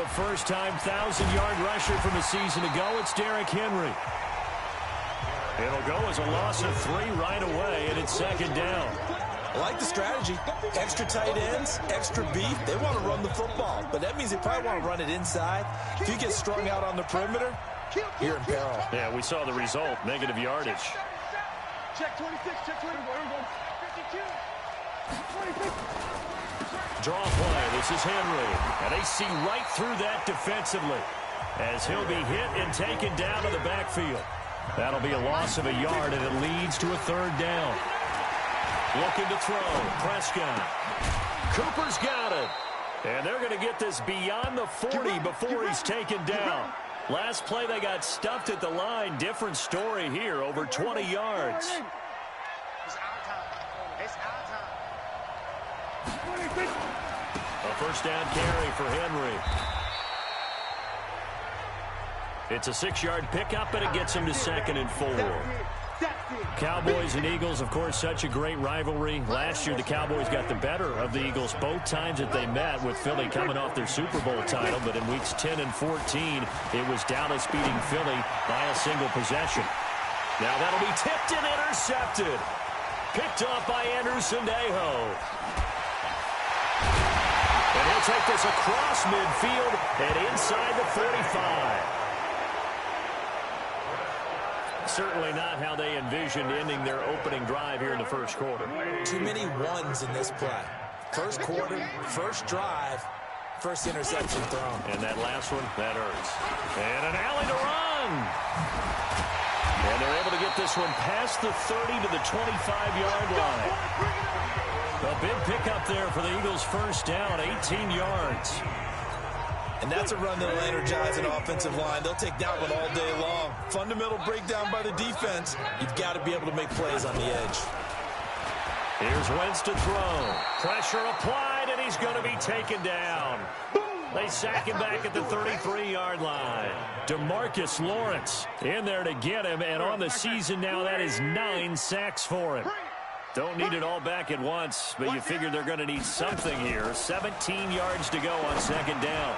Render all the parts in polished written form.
first-time 1,000-yard rusher from a season ago. It's Derrick Henry. It'll go as a loss of 3 right away, and it's second down. I like the strategy. Extra tight ends, extra beef. They want to run the football, but that means they probably want to run it inside. If you get strung out on the perimeter, you're in peril. Yeah, we saw the result, negative yardage. Check 26, check 20. 52. 26. Draw play. This is Henry. And they see right through that defensively as he'll be hit and taken down to the backfield. That'll be a loss of a yard, and it leads to a third down. Looking to throw. Prescott. Cooper's got it. And they're going to get this beyond the 40 before he's taken down. Last play, they got stuffed at the line. Different story here, over 20 yards. It's our time. It's our time. A first down carry for Henry. It's a 6-yard pickup, and it gets him to 2nd and 4. Cowboys and Eagles, of course, such a great rivalry. Last year, the Cowboys got the better of the Eagles both times that they met, with Philly coming off their Super Bowl title. But in weeks 10 and 14, it was Dallas beating Philly by a single possession. Now that'll be tipped and intercepted. Picked off by Anderson Dejo. And he'll take this across midfield and inside the 45. Certainly not how they envisioned ending their opening drive here in the first quarter. Too many ones in this play. First quarter, first drive, first interception thrown. And that last one, that hurts. And an alley to run. And they're able to get this one past the 30 to the 25-yard line. A big pickup there for the Eagles' first down, 18 yards. And that's a run that'll energize an offensive line. They'll take that one all day long. Fundamental breakdown by the defense. You've got to be able to make plays on the edge. Here's Wentz to throw. Pressure applied, and he's going to be taken down. They sack him back at the 33-yard line. DeMarcus Lawrence in there to get him, and on the season now, that is 9 sacks for him. Don't need it all back at once, but you figure they're going to need something here. 17 yards to go on second down.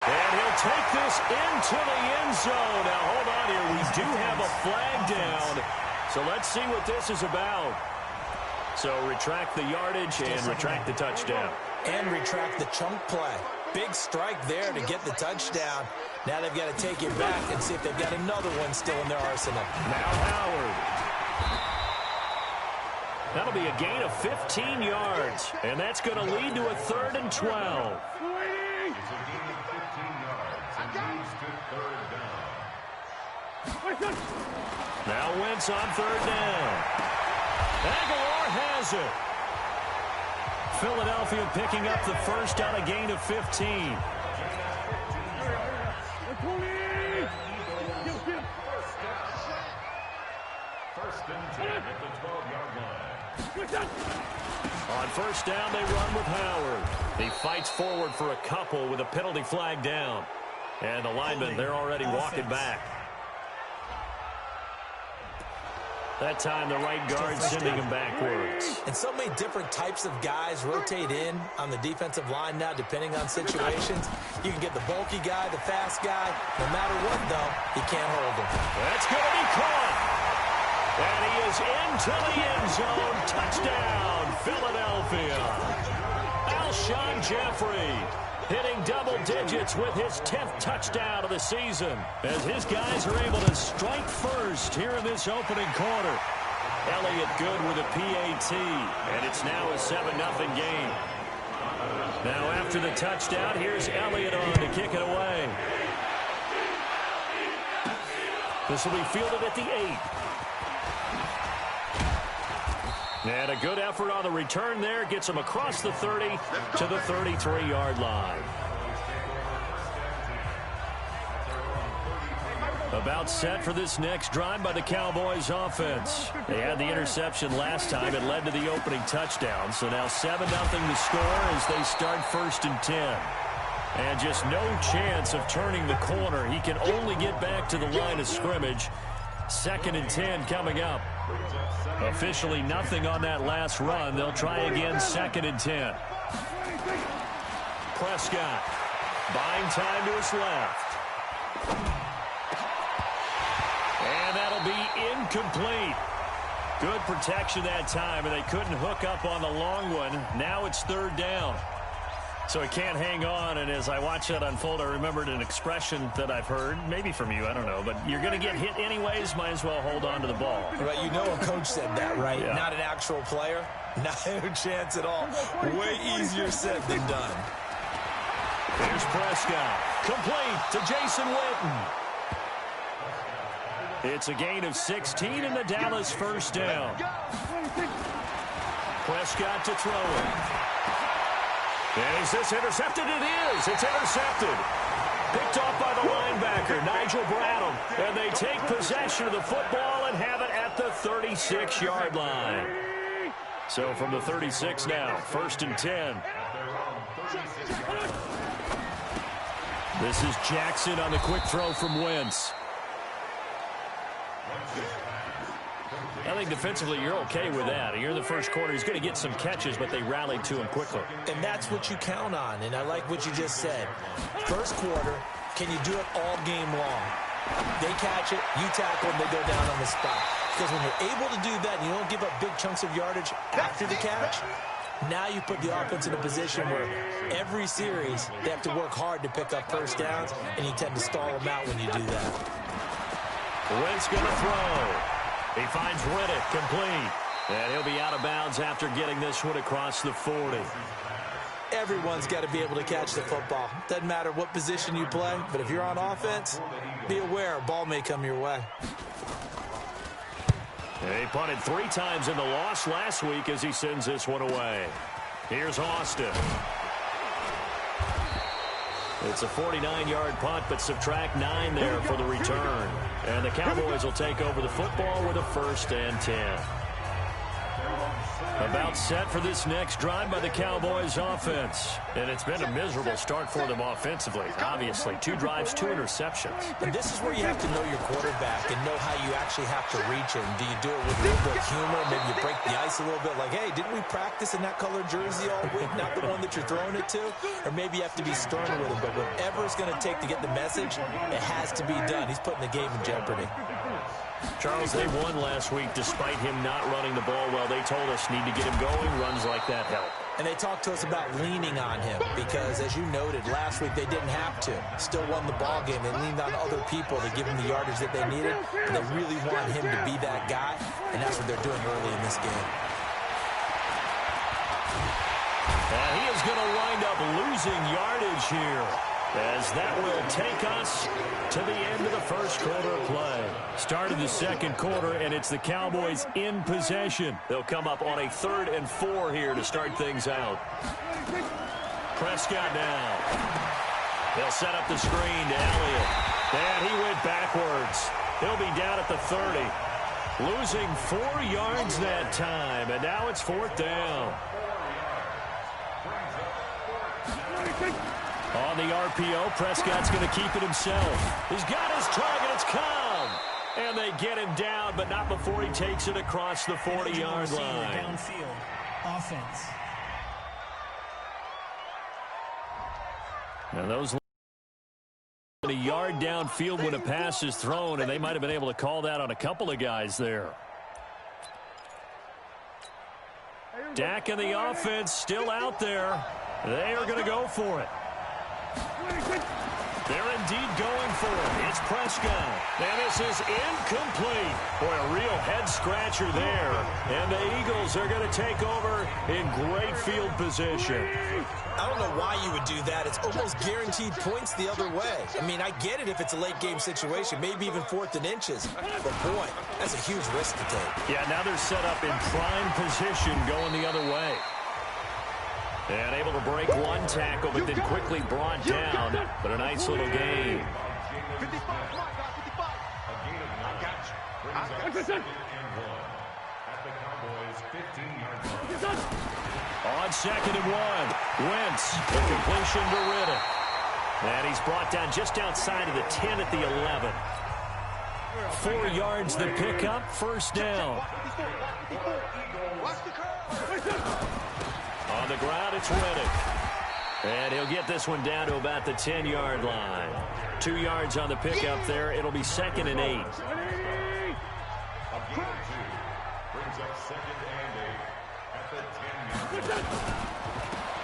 And he'll take this into the end zone. Now, hold on here. We do have a flag down. So let's see what this is about. So retract the yardage and retract the touchdown. And retract the chunk play. Big strike there to get the touchdown. Now they've got to take it back and see if they've got another one still in their arsenal. Now Howard. That'll be a gain of 15 yards. And that's going to lead to a 3rd and 12. Now Wentz on 3rd down. Aguilar has it. Philadelphia picking up the first on a gain of 15. First and 10 at the 12-yard line. On first down, they run with Howard. He fights forward for a couple with a penalty flag down. And the linemen, they're already walking back. That time, the right guard sending him backwards. And so many different types of guys rotate in on the defensive line now, depending on situations. You can get the bulky guy, the fast guy. No matter what, though, you can't hold him. That's going to be caught. And he is into the end zone. Touchdown, Philadelphia. Alshon Jeffrey hitting double digits with his 10th touchdown of the season, as his guys are able to strike first here in this opening quarter. Elliott good with a PAT, and it's now a 7-0 game. Now after the touchdown, here's Elliott on to kick it away. This will be fielded at the 8. And a good effort on the return there. Gets him across the 30 to the 33-yard line. About set for this next drive by the Cowboys offense. They had the interception last time. It led to the opening touchdown. So now 7-0 to score as they start 1st and 10. And just no chance of turning the corner. He can only get back to the line of scrimmage. 2nd and 10 coming up. Officially nothing on that last run. They'll try again 2nd and 10. Prescott. Buying time to his left. And that'll be incomplete. Good protection that time, and they couldn't hook up on the long one. Now it's third down. So he can't hang on, and as I watch that unfold, I remembered an expression that I've heard, maybe from you, I don't know, but you're going to get hit anyways, might as well hold on to the ball. Right, you know a coach said that, right? Yeah. Not an actual player. Not a chance at all. Way easier said than done. Here's Prescott. Complete to Jason Witten. It's a gain of 16 in the Dallas first down. Prescott to throw it. And is this intercepted? It is. It's intercepted. Picked off by the linebacker, Nigel Bradham. And they take possession of the football and have it at the 36-yard line. So from the 36 now, 1st and 10. This is Jackson on the quick throw from Wentz. I think defensively you're okay with that. You're in the first quarter. He's going to get some catches, but they rallied to him quickly. And that's what you count on, and I like what you just said. First quarter, can you do it all game long? They catch it, you tackle them, they go down on the spot. Because when you're able to do that and you don't give up big chunks of yardage after the catch, now you put the offense in a position where every series they have to work hard to pick up first downs, and you tend to stall them out when you do that. Wentz going to throw. He finds Riddick complete. And he'll be out of bounds after getting this one across the 40. Everyone's got to be able to catch the football. Doesn't matter what position you play, but if you're on offense, be aware a ball may come your way. He punted 3 times in the loss last week as he sends this one away. Here's Austin. It's a 49-yard punt, but subtract 9 there for the return. And the Cowboys will take over the football with a 1st and 10. About set for this next drive by the Cowboys offense. And it's been a miserable start for them offensively. Obviously, 2 drives, 2 interceptions. And this is where you have to know your quarterback and know how you actually have to reach him. Do you do it with a little bit of humor? Maybe you break the ice a little bit like, hey, didn't we practice in that colored jersey all week? Not the one that you're throwing it to? Or maybe you have to be sterner with him. But whatever it's going to take to get the message, it has to be done. He's putting the game in jeopardy. Charles, they won last week despite him not running the ball well. They told us need to get him going. Runs like that help. And they talked to us about leaning on him because, as you noted, last week they didn't have to. Still won the ball game. They leaned on other people to give him the yardage that they needed. And they really want him to be that guy, and that's what they're doing early in this game. And he is going to wind up losing yardage here, as that will take us to the end of the first quarter of play. Start of the second quarter, and it's the Cowboys in possession. They'll come up on a 3rd and 4 here to start things out. Prescott now. They'll set up the screen to Elliott. And he went backwards. He'll be down at the 30. Losing 4 yards that time, and now it's 4th down. On the RPO, Prescott's going to keep it himself. He's got his target. It's come. And they get him down, but not before he takes it across the 40-yard line. Downfield offense. Now those a yard downfield when a pass is thrown, and they might have been able to call that on a couple of guys there. Dak and the offense still out there. They are going to go for it. They're indeed going for it. It's Prescott. And this is incomplete. Boy, a real head-scratcher there. And the Eagles are going to take over in great field position. I don't know why you would do that. It's almost guaranteed points the other way. I mean, I get it if it's a late-game situation, maybe even 4th and inches. But, boy, that's a huge risk to take. Yeah, now they're set up in prime position going the other way. And able to break one tackle, but then quickly brought down. But a nice little gain. 55, come on, guys, 55. I got you. At the Cowboys' 15-yard line. On 2nd and 1, Wentz, the completion to Riddick. And he's brought down just outside of the 10 at the 11. 4 yards the pickup, 1st down. Watch the curve. On the ground, it's Riddick. And he'll get this one down to about the 10-yard line. 2 yards on the pickup there. It'll be 2nd and 8. A gain of 2. Brings up 2nd and 8 at the 10-yard line.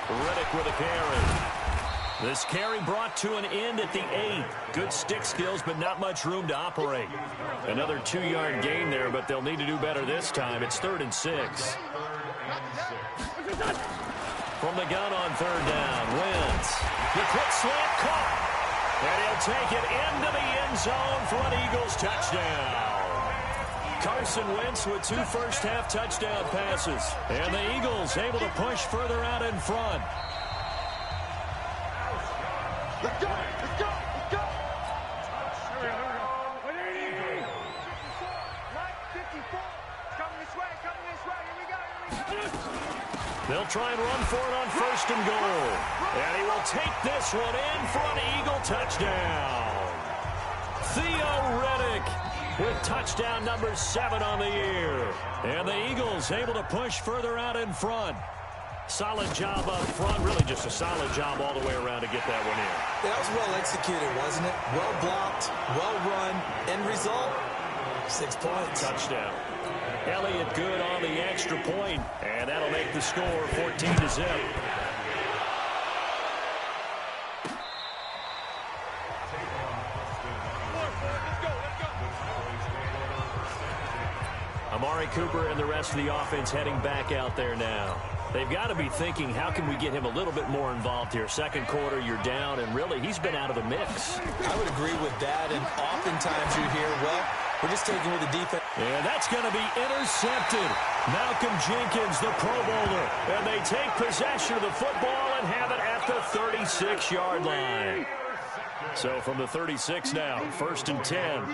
Riddick with a carry. This carry brought to an end at the 8. Good stick skills, but not much room to operate. Another 2-yard gain there, but they'll need to do better this time. It's 3rd and 6. From the gun on 3rd down, Wentz. The quick slant caught. And he'll take it into the end zone for an Eagles touchdown. Carson Wentz with 2 first-half touchdown passes. And the Eagles able to push further out in front. Let's go! Let's go! Let's go! Mike, 54. Coming this way. Coming this way. Here we go. Here we go. They'll try and run for it on 1st and goal. And he will take this one in for an Eagle touchdown. Theo Riddick with touchdown number 7 on the year. And the Eagles able to push further out in front. Solid job up front. Really just a solid job all the way around to get that one in. That was well executed, wasn't it? Well blocked, well run. End result, 6 points. Touchdown. Elliott good on the extra point, and that'll make the score 14-0. Amari Cooper and the rest of the offense heading back out there now. They've got to be thinking, how can we get him a little bit more involved here? 2nd quarter, you're down, and really, he's been out of the mix. I would agree with that, and oftentimes you hear, well, we're just taking with the defense. And that's going to be intercepted. Malcolm Jenkins, the Pro Bowler. And they take possession of the football and have it at the 36-yard line. So from the 36 now, 1st and 10.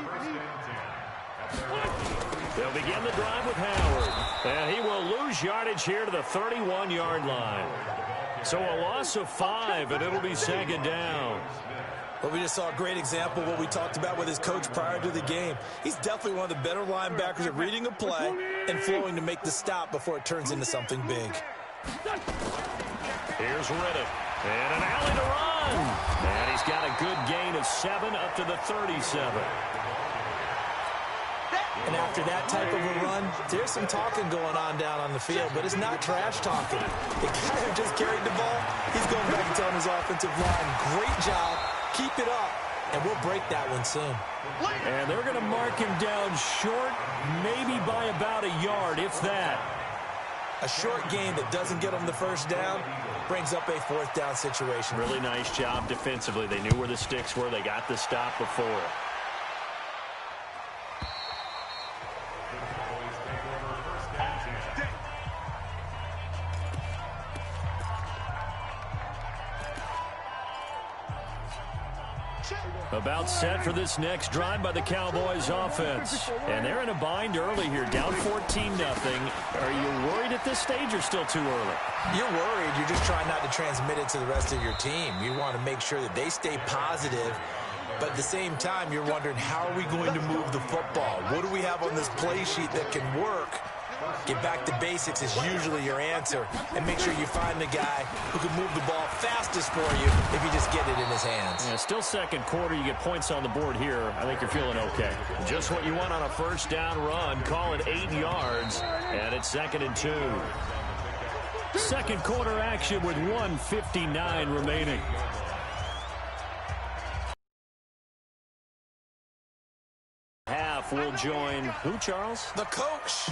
They'll begin the drive with Howard. And he will lose yardage here to the 31-yard line. So a loss of 5, and it'll be 2nd down. Well, we just saw a great example of what we talked about with his coach prior to the game. He's definitely one of the better linebackers at reading a play and flowing to make the stop before it turns into something big. Here's Riddick. And an alley to run. And he's got a good gain of 7 up to the 37. And after that type of a run, there's some talking going on down on the field, but it's not trash talking. The guy who just carried the ball, he's going back and telling his offensive line, great job, keep it up, and we'll break that one soon. And they're going to mark him down short, maybe by about a yard, if that. A short gain that doesn't get them the 1st down brings up a 4th down situation. Really nice job defensively. They knew where the sticks were. They got the stop before it. About set for this next drive by the Cowboys offense. And they're in a bind early here, down 14-0. Are you worried at this stage or still too early? You're worried. You're just trying not to transmit it to the rest of your team. You want to make sure that they stay positive. But at the same time, you're wondering, how are we going to move the football? What do we have on this play sheet that can work? Get back to basics is usually your answer. And make sure you find the guy who can move the ball fastest for you if you just get it in his hands. Yeah, still 2nd quarter. You get points on the board here. I think you're feeling okay. Just what you want on a 1st down run. Call it 8 yards. And it's 2nd and 2. 2nd quarter action with 1:59 remaining. Half will join who, Charles? The coach.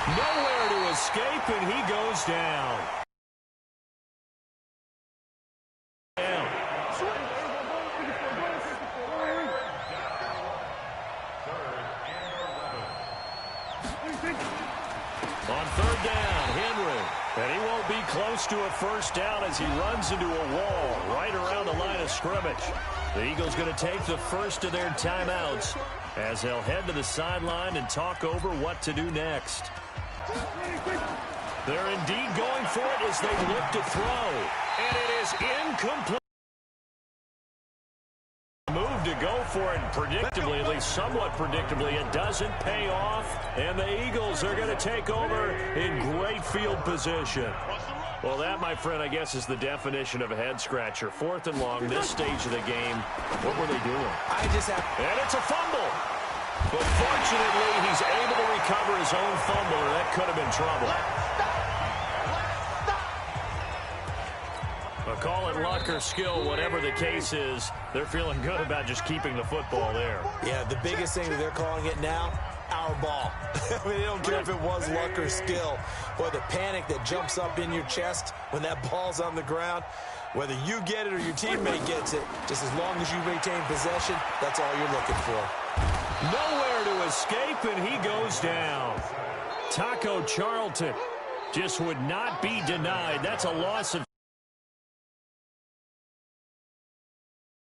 Nowhere to escape, and he goes down. On 3rd down, Henry. And he won't be close to a 1st down as he runs into a wall right around the line of scrimmage. The Eagles going to take the first of their timeouts as they'll head to the sideline and talk over what to do next. They're indeed going for it as they look to throw. And it is incomplete. Move move to go for it, and predictably, at least somewhat predictably, it doesn't pay off, and the Eagles are going to take over in great field position. Well, that, my friend, I guess is the definition of a head-scratcher. 4th and long, this stage of the game. What were they doing? And it's a fumble. But fortunately, he's able to recover his own fumble, or that could have been trouble. But call it luck or skill, whatever the case is, they're feeling good about just keeping the football there. Yeah, the biggest thing that they're calling it now, our ball. I mean, they don't care if it was luck or skill. Boy, the panic that jumps up in your chest when that ball's on the ground, whether you get it or your teammate gets it, just as long as you retain possession, that's all you're looking for. Nowhere to escape, and he goes down. Taco Charlton just would not be denied. That's a loss of